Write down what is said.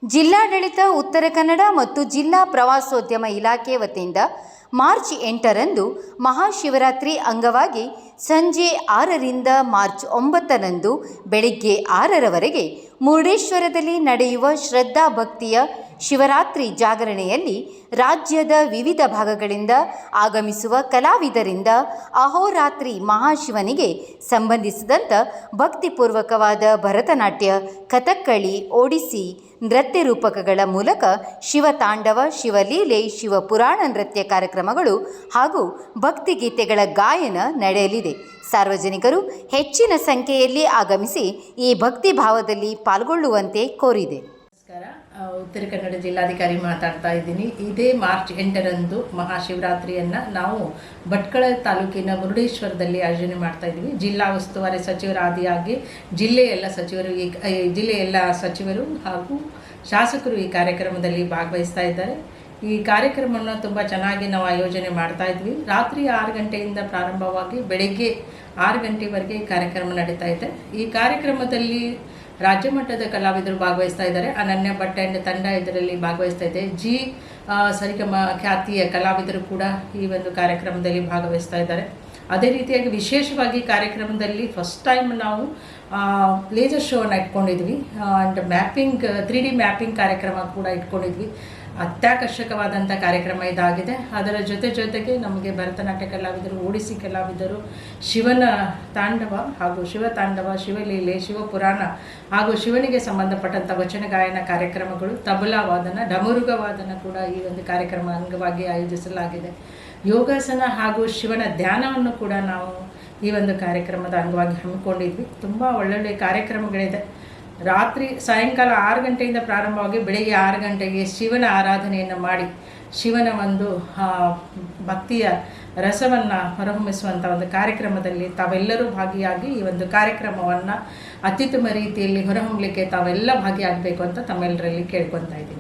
ಜಿಲ್ಲಾಡಳಿತ ಉತ್ತರ ಕನ್ನಡ ಮತ್ತು ಜಿಲ್ಲಾ ಪ್ರವಾಸೋದ್ಯಮ ಇಲಾಖೆ ವತಿಯಿಂದ ಮಾರ್ಚ್ 8ರಂದು ಮಹಾಶಿವರಾತ್ರಿ ಅಂಗವಾಗಿ ಸಂಜೆ 6ರಿಂದ ಮಾರ್ಚ್ 9ರಂದು ಬೆಳಿಗ್ಗೆ 6ರವರೆಗೆ ಮುರುಡೇಶ್ವರದಲ್ಲಿ ನಡೆಯುವ ಶ್ರದ್ಧಾ ಭಕ್ತಿಯ ಶಿವರಾತ್ರಿ ಜಾಗರಣೆಯಲ್ಲಿ ರಾಜ್ಯದ ವಿವಿಧ ಭಾಗಗಳಿಂದ ಆಗಮಿಸುವ ಕಲಾವಿದರಿಂದ ಅಹೋರಾತ್ರಿ ಮಹಾಶಿವನಿಗೆ ಸಂಬಂಧಿಸಿದಂಥ ಭಕ್ತಿಪೂರ್ವಕವಾದ ಭರತನಾಟ್ಯ, ಕಥಕ್ಕಳಿ, ಒಡಿಸ್ಸಿ ನೃತ್ಯ ರೂಪಕಗಳ ಮೂಲಕ ಶಿವತಾಂಡವ, ಶಿವಲೀಲೆ, ಶಿವಪುರಾಣ ನೃತ್ಯ ಕಾರ್ಯಕ್ರಮಗಳು ಹಾಗೂ ಭಕ್ತಿಗೀತೆಗಳ ಗಾಯನ ನಡೆಯಲಿದೆ. ಸಾರ್ವಜನಿಕರು ಹೆಚ್ಚಿನ ಸಂಖ್ಯೆಯಲ್ಲಿ ಆಗಮಿಸಿ ಈ ಭಕ್ತಿ ಭಾವದಲ್ಲಿ ಪಾಲ್ಗೊಳ್ಳುವಂತೆ ಕೋರಿದೆ. ನಮಸ್ಕಾರ, ಉತ್ತರ ಕನ್ನಡ ಜಿಲ್ಲಾಧಿಕಾರಿ ಮಾತಾಡ್ತಾ ಇದ್ದೀನಿ. ಇದೇ ಮಾರ್ಚ್ 8ರಂದು ಮಹಾಶಿವರಾತ್ರಿಯನ್ನು ನಾವು ಭಟ್ಕಳ ತಾಲೂಕಿನ ಮುರುಡೇಶ್ವರದಲ್ಲಿ ಆಯೋಜನೆ ಮಾಡ್ತಾ ಇದ್ದೀವಿ. ಜಿಲ್ಲಾ ಉಸ್ತುವಾರಿ ಸಚಿವರಾದಿಯಾಗಿ ಜಿಲ್ಲೆಯ ಎಲ್ಲ ಸಚಿವರು ಹಾಗೂ ಶಾಸಕರು ಈ ಕಾರ್ಯಕ್ರಮದಲ್ಲಿ ಭಾಗವಹಿಸ್ತಾ ಇದ್ದಾರೆ. ಈ ಕಾರ್ಯಕ್ರಮವನ್ನು ತುಂಬ ಚೆನ್ನಾಗಿ ನಾವು ಆಯೋಜನೆ ಮಾಡ್ತಾ ಇದ್ವಿ. ರಾತ್ರಿ 6 ಗಂಟೆಯಿಂದ ಪ್ರಾರಂಭವಾಗಿ ಬೆಳಗ್ಗೆ 6 ಗಂಟೆವರೆಗೆ ಈ ಕಾರ್ಯಕ್ರಮ ನಡೀತಾ ಇದೆ. ಈ ಕಾರ್ಯಕ್ರಮದಲ್ಲಿ ರಾಜ್ಯ ಮಟ್ಟದ ಕಲಾವಿದರು ಭಾಗವಹಿಸ್ತಾ ಇದ್ದಾರೆ. ಅನನ್ಯ ಭಟ್ ಆ್ಯಂಡ್ ತಂಡ ಇದರಲ್ಲಿ ಭಾಗವಹಿಸ್ತಾ ಇದೆ. ಸರಿಗಮ ಖ್ಯಾತಿಯ ಕಲಾವಿದರು ಕೂಡ ಈ ಒಂದು ಕಾರ್ಯಕ್ರಮದಲ್ಲಿ ಭಾಗವಹಿಸ್ತಾ ಇದ್ದಾರೆ. ಅದೇ ರೀತಿಯಾಗಿ ವಿಶೇಷವಾಗಿ ಕಾರ್ಯಕ್ರಮದಲ್ಲಿ ಫಸ್ಟ್ ಟೈಮ್ ನಾವು ಲೇಸರ್ ಶೋವನ್ನು ಇಟ್ಕೊಂಡಿದ್ವಿ ಆ್ಯಂಡ್ 3D ಮ್ಯಾಪಿಂಗ್ ಕಾರ್ಯಕ್ರಮ ಕೂಡ ಇಟ್ಕೊಂಡಿದ್ವಿ. ಅತ್ಯಾಕರ್ಷಕವಾದಂಥ ಕಾರ್ಯಕ್ರಮ ಇದಾಗಿದೆ. ಅದರ ಜೊತೆಗೆ ನಮಗೆ ಭರತನಾಟ್ಯ ಕಲಾವಿದರು, ಒಡಿಸ್ಸಿ ಕಲಾವಿದರು, ಶಿವನ ತಾಂಡವ ಹಾಗೂ ಶಿವತಾಂಡವ, ಶಿವಲೀಲೆ, ಶಿವಪುರಾಣ ಹಾಗೂ ಶಿವನಿಗೆ ಸಂಬಂಧಪಟ್ಟಂಥ ವಚನ ಗಾಯನ ಕಾರ್ಯಕ್ರಮಗಳು, ತಬಲಾ ವಾದನ, ಡಮರುಗ ವಾದನ ಕೂಡ ಈ ಒಂದು ಕಾರ್ಯಕ್ರಮ ಅಂಗವಾಗಿ ಆಯೋಜಿಸಲಾಗಿದೆ. ಯೋಗಾಸನ ಹಾಗೂ ಶಿವನ ಧ್ಯಾನವನ್ನು ಕೂಡ ನಾವು ಈ ಒಂದು ಕಾರ್ಯಕ್ರಮದ ಅಂಗವಾಗಿ ಹಮ್ಮಿಕೊಂಡಿದ್ವಿ. ತುಂಬ ಒಳ್ಳೊಳ್ಳೆ ಕಾರ್ಯಕ್ರಮಗಳಿದೆ. ಸಾಯಂಕಾಲ 6 ಗಂಟೆಯಿಂದ ಪ್ರಾರಂಭವಾಗಿ ಬೆಳಗ್ಗೆ 6 ಗಂಟೆಗೆ ಶಿವನ ಆರಾಧನೆಯನ್ನು ಮಾಡಿ ಶಿವನ ಒಂದು ಭಕ್ತಿಯ ರಸವನ್ನು ಹೊರಹೊಮ್ಮಿಸುವಂಥ ಒಂದು ಕಾರ್ಯಕ್ರಮದಲ್ಲಿ ತಾವೆಲ್ಲರೂ ಭಾಗಿಯಾಗಿ ಈ ಒಂದು ಕಾರ್ಯಕ್ರಮವನ್ನು ಅತ್ಯುತ್ತಮ ರೀತಿಯಲ್ಲಿ ಹೊರಹೊಮ್ಮಲಿಕ್ಕೆ ತಾವೆಲ್ಲ ಭಾಗಿಯಾಗಬೇಕು ಅಂತ ತಮ್ಮೆಲ್ಲರಲ್ಲಿ ಕೇಳ್ಕೊತಾ ಇದ್ದೀನಿ.